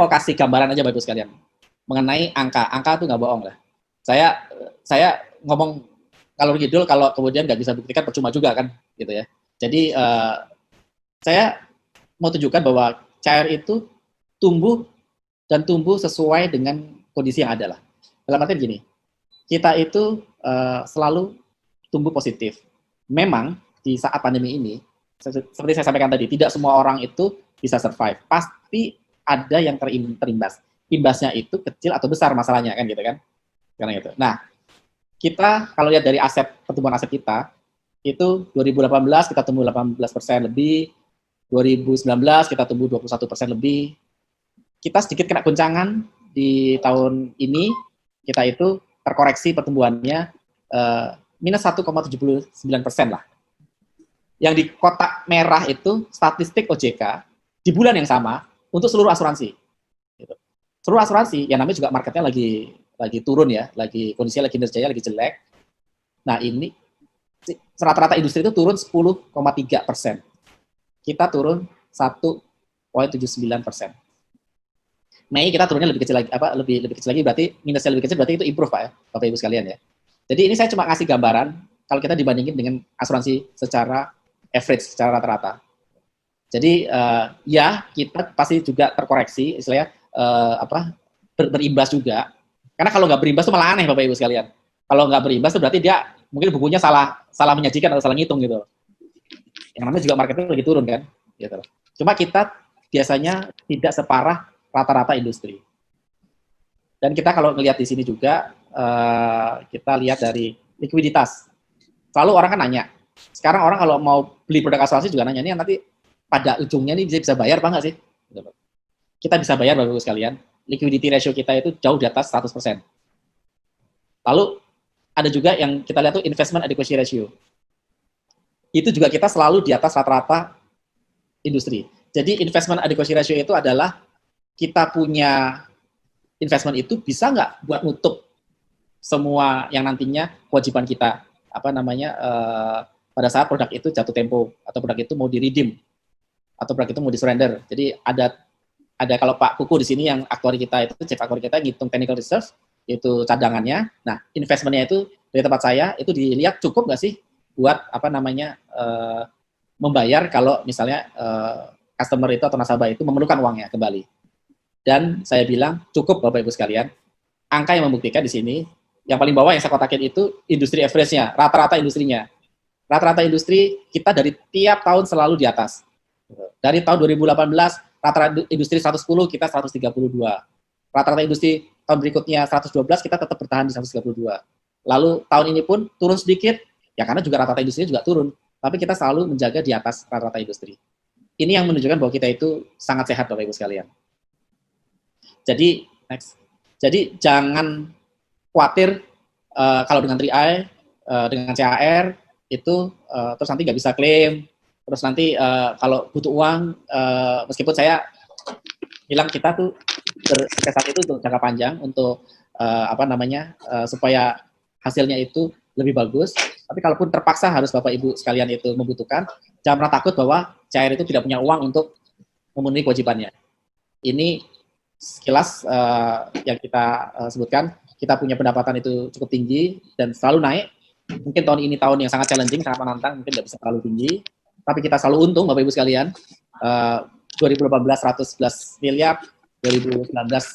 mau kasih gambaran aja Bapak Ibu sekalian mengenai angka. Angka itu nggak bohong lah. Saya ngomong kalau ngidul, kalau kemudian nggak bisa buktikan percuma juga kan, gitu ya. Jadi saya mau tunjukkan bahwa CAR itu tumbuh sesuai dengan kondisi yang ada lah. Dalam artian gini, kita itu selalu tumbuh positif. Memang di saat pandemi ini, seperti saya sampaikan tadi, tidak semua orang itu bisa survive. Pasti ada yang terimbas. Imbasnya itu kecil atau besar masalahnya kan gitu kan. Karena itu. Nah, kita kalau lihat dari pertumbuhan aset kita, itu 2018 kita tumbuh 18% lebih, 2019 kita tumbuh 21% lebih. Kita sedikit kena guncangan di tahun ini, kita itu terkoreksi pertumbuhannya minus 1,79% lah. Yang di kotak merah itu statistik OJK di bulan yang sama untuk seluruh asuransi. Gitu. Seluruh asuransi, yang namanya juga marketnya lagi turun ya, kondisinya lagi kinerjanya lagi jelek. Nah ini rata-rata industri itu turun 10,3%. Kita turun 1,79%. Mei kita turunnya lebih kecil lagi, lebih kecil lagi, berarti minusnya lebih kecil, berarti itu improve Pak ya, Bapak Ibu sekalian ya. Jadi ini saya cuma ngasih gambaran kalau kita dibandingin dengan asuransi secara average, secara rata-rata. Jadi ya kita pasti juga terkoreksi, istilahnya berimbas juga. Karena kalau nggak berimbas itu malah aneh Bapak Ibu sekalian. Kalau nggak berimbas itu berarti dia mungkin bukunya salah menyajikan atau salah ngitung gitu. Yang namanya juga marketnya lagi turun kan. Gitu. Cuma kita biasanya tidak separah rata-rata industri. Dan kita kalau ngelihat di sini juga, kita lihat dari likuiditas. Selalu orang kan nanya, sekarang orang kalau mau beli produk asuransi juga nanya, ini nanti pada ujungnya nih bisa bayar apa nggak sih? Kita bisa bayar Bapak Ibu sekalian. Liquidity ratio kita itu jauh di atas 100%. Lalu ada juga yang kita lihat tuh investment adequacy ratio. Itu juga kita selalu di atas rata-rata industri. Jadi investment adequacy ratio itu adalah kita punya investment itu bisa nggak buat nutup semua yang nantinya kewajiban kita, pada saat produk itu jatuh tempo, atau produk itu mau di-redeem, atau produk itu mau di-surrender. Jadi ada kalau Pak Kuku di sini yang aktuari kita itu, chief aktuari kita ngitung technical reserve, itu cadangannya. Nah, investmentnya itu dari tempat saya itu dilihat cukup nggak sih buat membayar kalau misalnya customer itu atau nasabah itu memerlukan uangnya kembali. Dan saya bilang cukup Bapak Ibu sekalian. Angka yang membuktikan di sini, yang paling bawah yang saya kotakin itu industri average-nya, rata-rata industrinya. Rata-rata industri kita dari tiap tahun selalu di atas. Dari tahun 2018 rata-rata industri 110, kita 132. Rata-rata industri tahun berikutnya 112, kita tetap bertahan di 132. Lalu tahun ini pun turun sedikit, ya karena juga rata-rata industri juga turun. Tapi kita selalu menjaga di atas rata-rata industri. Ini yang menunjukkan bahwa kita itu sangat sehat Bapak Ibu sekalian. Jadi, next. Jadi jangan khawatir kalau dengan 3i, dengan CAR, itu terus nanti nggak bisa klaim, terus nanti kalau butuh uang, meskipun saya bilang kita tuh berinvestasi itu untuk jangka panjang, untuk supaya hasilnya itu lebih bagus. Tapi kalaupun terpaksa harus Bapak Ibu sekalian itu membutuhkan, jangan pernah takut bahwa CAR itu tidak punya uang untuk memenuhi kewajibannya. Ini sekilas yang kita sebutkan, kita punya pendapatan itu cukup tinggi dan selalu naik. Mungkin tahun ini tahun yang sangat challenging, sangat menantang, mungkin tidak bisa terlalu tinggi. Tapi kita selalu untung, Bapak Ibu sekalian. 2018 111 miliar, 2019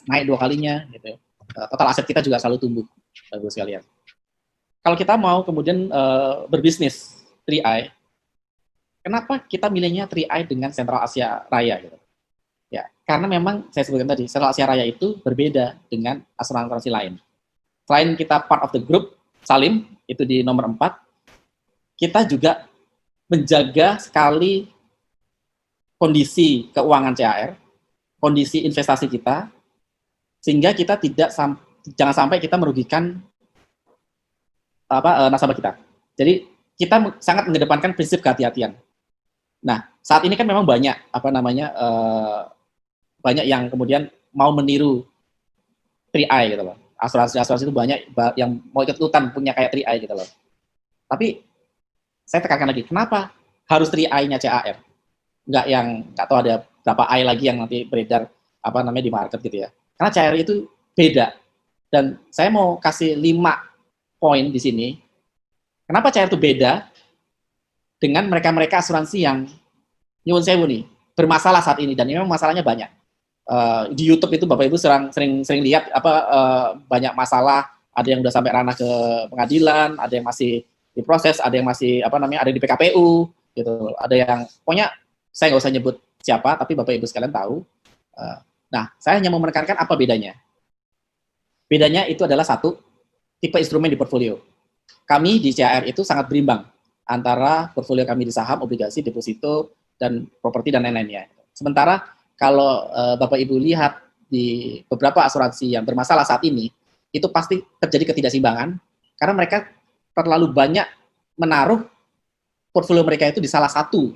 naik 2 kalinya. Gitu. Total aset kita juga selalu tumbuh, Bapak Ibu sekalian. Kalau kita mau kemudian berbisnis 3i, kenapa kita milihnya 3i dengan Sentral Asia Raya? Gitu? Ya, karena memang saya sebutkan tadi, Sentral Asia Raya itu berbeda dengan asuransi lain. Selain kita part of the group, Salim, itu di nomor 4, kita juga menjaga sekali kondisi keuangan CAR, kondisi investasi kita, sehingga kita jangan sampai kita merugikan nasabah kita. Jadi kita sangat mengedepankan prinsip kehati-hatian. Nah, saat ini kan memang banyak banyak yang kemudian mau meniru 3i gitu loh. Asuransi itu banyak yang mau ikut-ikutan punya kayak 3i gitu loh. Tapi saya tekankan lagi, kenapa harus 3i-nya CAR? Nggak tahu ada berapa i lagi yang nanti beredar di market gitu ya. Karena CR itu beda. Dan saya mau kasih 5 poin di sini. Kenapa CR itu beda dengan mereka-mereka asuransi yang nyuwun sewu nih, bermasalah saat ini, dan ini memang masalahnya banyak. Di YouTube itu Bapak Ibu sering lihat banyak masalah, ada yang udah sampai ranah ke pengadilan, ada yang masih diproses, ada yang masih ada di PKPU gitu, ada yang pokoknya saya nggak usah nyebut siapa, tapi Bapak Ibu sekalian tahu. Nah, saya hanya mau menekankan apa bedanya. Bedanya itu adalah satu, tipe instrumen di portfolio. Kami di CAR itu sangat berimbang antara portfolio kami di saham, obligasi, deposito, dan properti dan lain-lainnya. Sementara kalau Bapak Ibu lihat di beberapa asuransi yang bermasalah saat ini, itu pasti terjadi ketidakseimbangan karena mereka terlalu banyak menaruh portfolio mereka itu di salah satu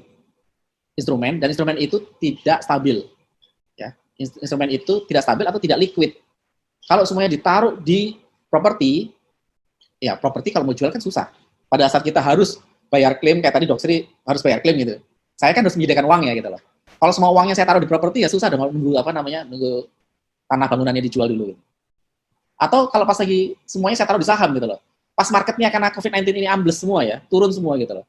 instrumen, dan instrumen itu tidak stabil. Ya, instrumen itu tidak stabil atau tidak liquid. Kalau semuanya ditaruh di properti, ya properti kalau mau jual kan susah. Pada saat kita harus bayar klaim, kayak tadi Dok Sri harus bayar klaim gitu. Saya kan harus menyediakan uang ya gitu loh. Kalau semua uangnya saya taruh di properti ya susah dong, nunggu nunggu tanah bangunannya dijual dulu. Atau kalau pas lagi semuanya saya taruh di saham gitu loh. Pas marketnya karena COVID-19 ini ambles semua ya, turun semua gitu loh.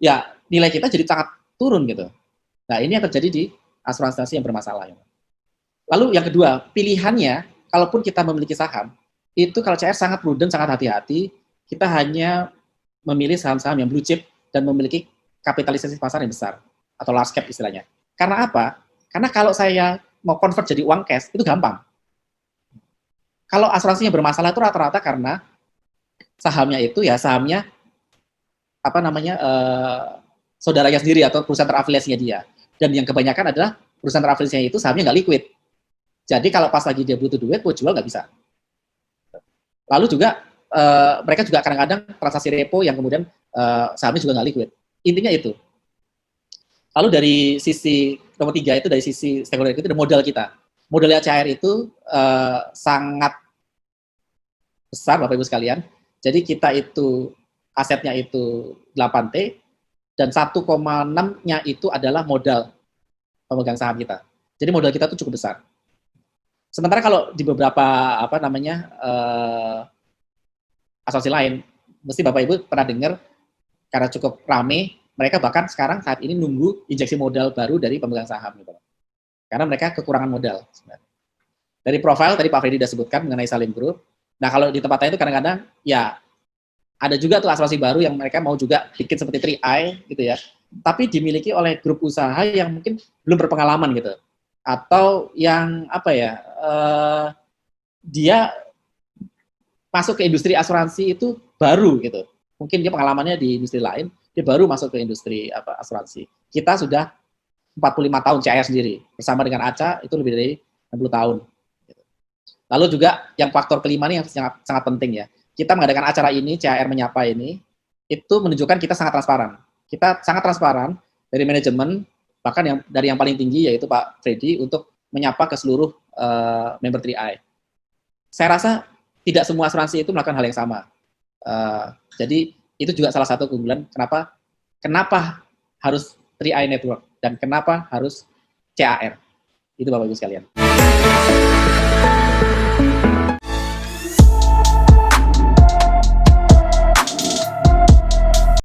Ya nilai kita jadi sangat turun gitu. Nah ini yang terjadi di asuransi yang bermasalah. Lalu yang kedua, pilihannya, kalaupun kita memiliki saham, itu kalau CR sangat prudent, sangat hati-hati, kita hanya memilih saham-saham yang blue chip dan memiliki kapitalisasi pasar yang besar, atau large cap istilahnya. Karena apa? Karena kalau saya mau convert jadi uang cash, itu gampang. Kalau asuransinya bermasalah itu rata-rata karena sahamnya itu ya sahamnya saudaranya sendiri atau perusahaan terafiliasinya dia. Dan yang kebanyakan adalah perusahaan terafiliasinya itu sahamnya nggak liquid. Jadi kalau pas lagi dia butuh duit, buat jual nggak bisa. Lalu juga mereka juga kadang-kadang transaksi repo yang kemudian sahamnya juga nggak liquid. Intinya itu. Lalu dari sisi nomor 3 itu dari sisi stakeholder itu ada modal kita. Modalnya CAR itu sangat besar Bapak Ibu sekalian. Jadi kita itu asetnya itu 8T dan 1,6-nya itu adalah modal pemegang saham kita. Jadi modal kita itu cukup besar. Sementara kalau di beberapa asuransi lain, mesti Bapak Ibu pernah dengar karena cukup rame, mereka bahkan sekarang saat ini nunggu injeksi modal baru dari pemegang saham gitu. Karena mereka kekurangan modal sebenarnya. Dari profil tadi Pak Freddy sudah sebutkan mengenai Salim Group. Nah, kalau di tempat lain itu kadang-kadang ya ada juga tuh asuransi baru yang mereka mau juga bikin seperti 3i gitu ya. Tapi dimiliki oleh grup usaha yang mungkin belum berpengalaman gitu. Atau yang dia masuk ke industri asuransi itu baru gitu. Mungkin dia pengalamannya di industri lain, dia baru masuk ke industri asuransi. Kita sudah 45 tahun CAR sendiri. Bersama dengan ACA itu lebih dari 60 tahun. Lalu juga yang faktor kelima ini yang sangat penting ya. Kita mengadakan acara ini, CAR Menyapa ini, itu menunjukkan kita sangat transparan. Kita sangat transparan dari manajemen, bahkan dari yang paling tinggi yaitu Pak Freddy untuk menyapa ke seluruh member 3i. Saya rasa tidak semua asuransi itu melakukan hal yang sama. Jadi itu juga salah satu keunggulan kenapa harus 3i Network dan kenapa harus CAR. Itu Bapak Ibu sekalian.